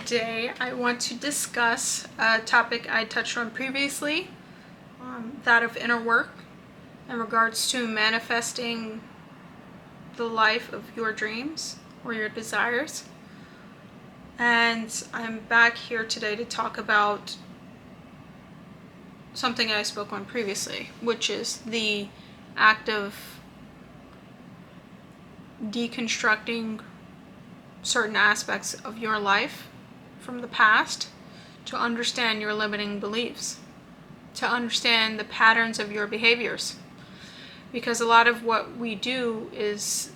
Today I want to discuss a topic I touched on previously, that of inner work in regards to manifesting the life of your dreams or your desires. And I'm back here today to talk about something I spoke on previously, which is the act of deconstructing certain aspects of your life from the past to understand your limiting beliefs, to understand the patterns of your behaviors. Because a lot of what we do is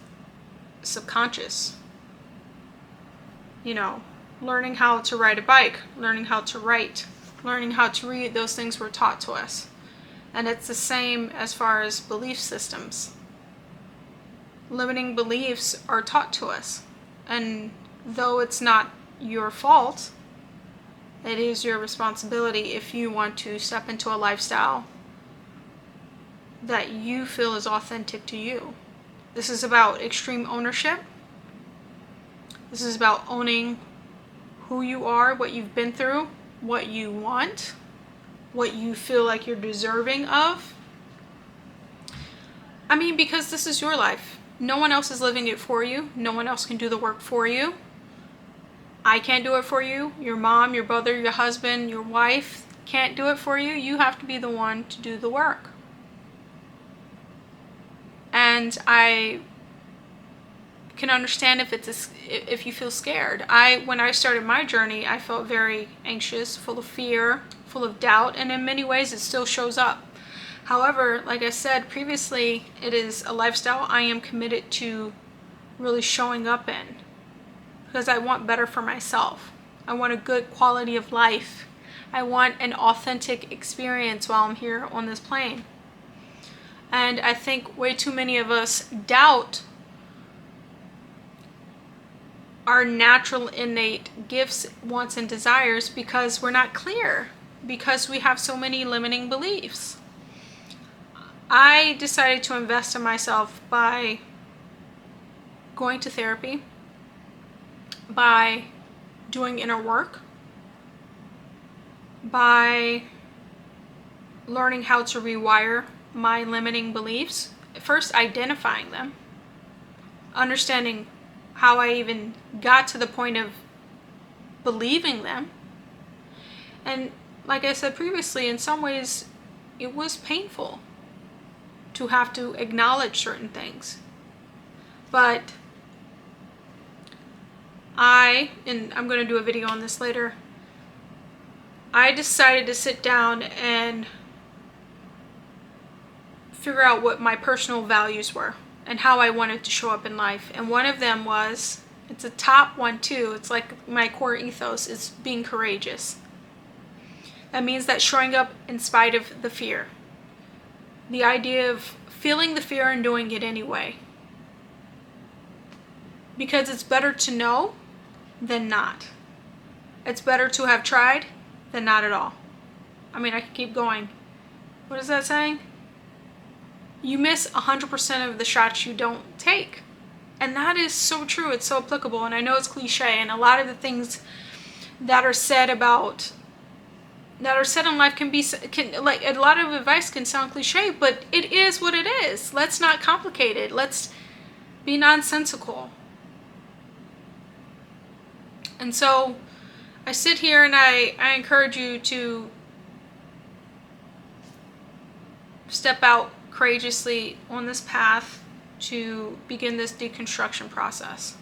subconscious. Learning how to ride a bike, learning how to write, learning how to read, those things were taught to us. And it's the same as far as belief systems. Limiting beliefs are taught to us. And though it's not your fault, it is your responsibility if you want to step into a lifestyle that you feel is authentic to you. This is about extreme ownership. This is about owning who you are, what you've been through, what you want, what you feel like you're deserving of. Because this is your life. No one else is living it for you. No one else can do the work for you. I can't do it for you. Your mom, your brother, your husband, your wife can't do it for you. You have to be the one to do the work. And I can understand if you feel scared. When I started my journey, I felt very anxious, full of fear, full of doubt, and in many ways it still shows up. However, like I said previously, it is a lifestyle I am committed to really showing up in, because I want better for myself. I want a good quality of life. I want an authentic experience while I'm here on this plane. And I think way too many of us doubt our natural innate gifts, wants, and desires because we're not clear, because we have so many limiting beliefs. I decided to invest in myself by going to therapy, by doing inner work, by learning how to rewire my limiting beliefs. First, identifying them, understanding how I even got to the point of believing them. And like I said previously, in some ways, it was painful to have to acknowledge certain things. But and I'm going to do a video on this later, I decided to sit down and figure out what my personal values were and how I wanted to show up in life. And one of them was, it's a top one too, it's like my core ethos, is being courageous. That means that showing up in spite of the fear. The idea of feeling the fear and doing it anyway. Because it's better to know than not. It's better to have tried than not at all. I can keep going. What is that saying? You miss 100% of the shots you don't take. And that is so true. It's so applicable. And I know it's cliche. And a lot of the things that are said in life like a lot of advice can sound cliche, but it is what it is. Let's not complicate it. Let's be nonsensical. And so I sit here and I encourage you to step out courageously on this path to begin this deconstruction process.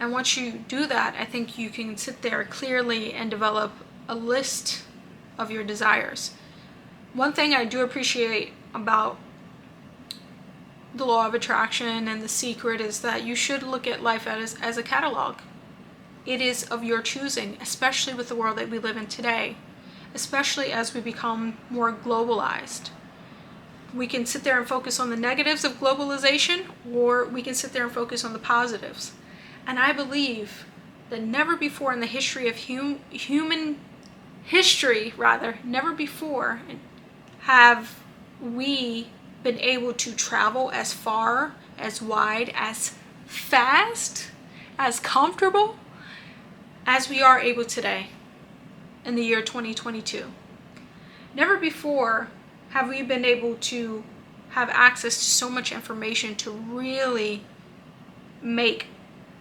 And once you do that, I think you can sit there clearly and develop a list of your desires. One thing I do appreciate about the law of attraction and The Secret is that you should look at life as a catalog. It is of your choosing, especially with the world that we live in today, especially as we become more globalized. We can sit there and focus on the negatives of globalization, or we can sit there and focus on the positives. And I believe that never before in the history of human history, never before have we been able to travel as far, as wide, as fast, as comfortable, as we are able today in the year 2022. Never before have we been able to have access to so much information to really make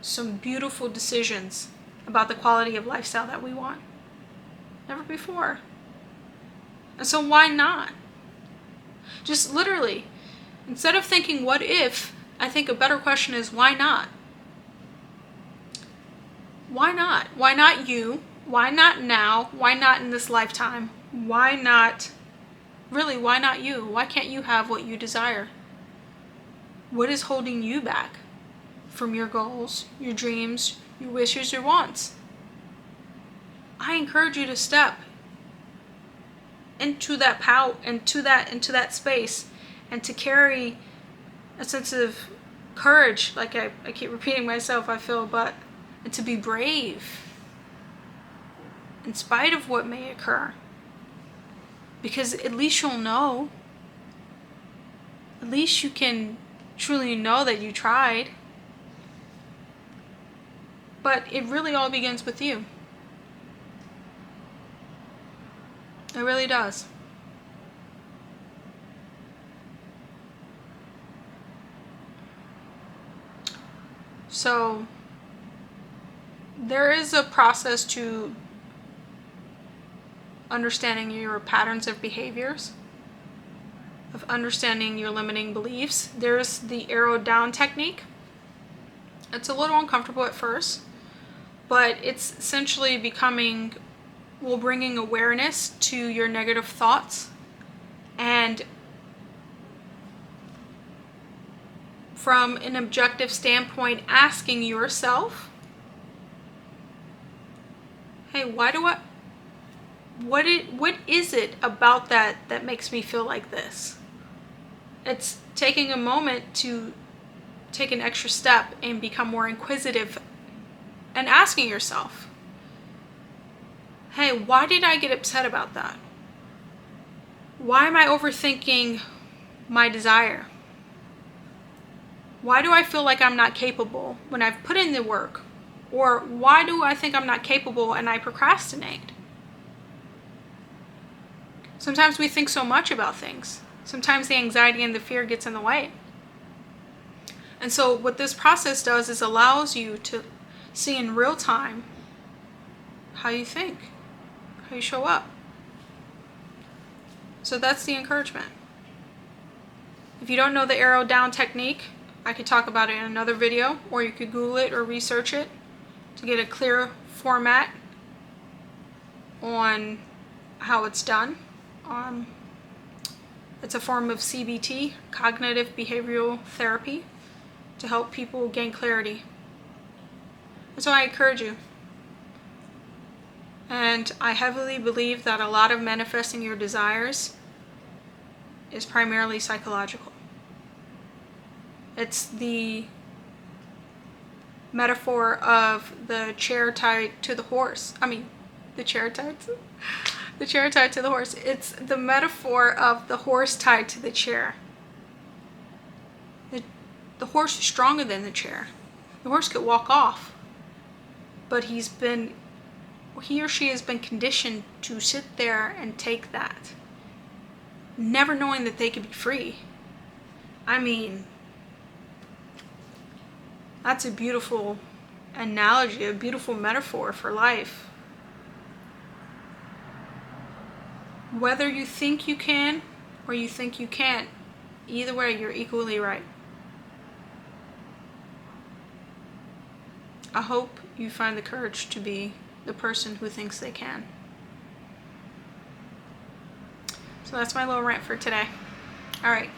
some beautiful decisions about the quality of lifestyle that we want. Never before. And so why not? Just literally, instead of thinking what if, I think a better question is why not? Why not? Why not you? Why not now? Why not in this lifetime? Why not? Really, why not you? Why can't you have what you desire? What is holding you back from your goals, your dreams, your wishes, your wants? I encourage you to step into that into that space, and to carry a sense of courage, like I keep repeating myself, I feel, and to be brave in spite of what may occur. Because at least you'll know. At least you can truly know that you tried. But it really all begins with you. It really does. So there is a process to understanding your patterns of behaviors, of understanding your limiting beliefs. There's the arrow down technique. It's a little uncomfortable at first, but it's essentially bringing awareness to your negative thoughts, and from an objective standpoint, asking yourself, hey, what is it about that makes me feel like this? It's taking a moment to take an extra step and become more inquisitive and asking yourself, hey, why did I get upset about that? Why am I overthinking my desire? Why do I feel like I'm not capable when I've put in the work? Or why do I think I'm not capable and I procrastinate? Sometimes we think so much about things. Sometimes the anxiety and the fear gets in the way. And so what this process does is allows you to see in real time how you think, how you show up. So that's the encouragement. If you don't know the arrow down technique, I could talk about it in another video, or you could Google it or research it to get a clear format on how it's done. It's a form of CBT, cognitive behavioral therapy, to help people gain clarity. And so I encourage you. And I heavily believe that a lot of manifesting your desires is primarily psychological. It's the metaphor of the chair tied to the horse. The chair tied to the horse. It's the metaphor of the horse tied to the chair. The horse is stronger than the chair. The horse could walk off, but he or she has been conditioned to sit there and take that, never knowing that they could be free. That's a beautiful analogy, a beautiful metaphor for life. Whether you think you can or you think you can't, either way, you're equally right. I hope you find the courage to be the person who thinks they can. So that's my little rant for today. All right.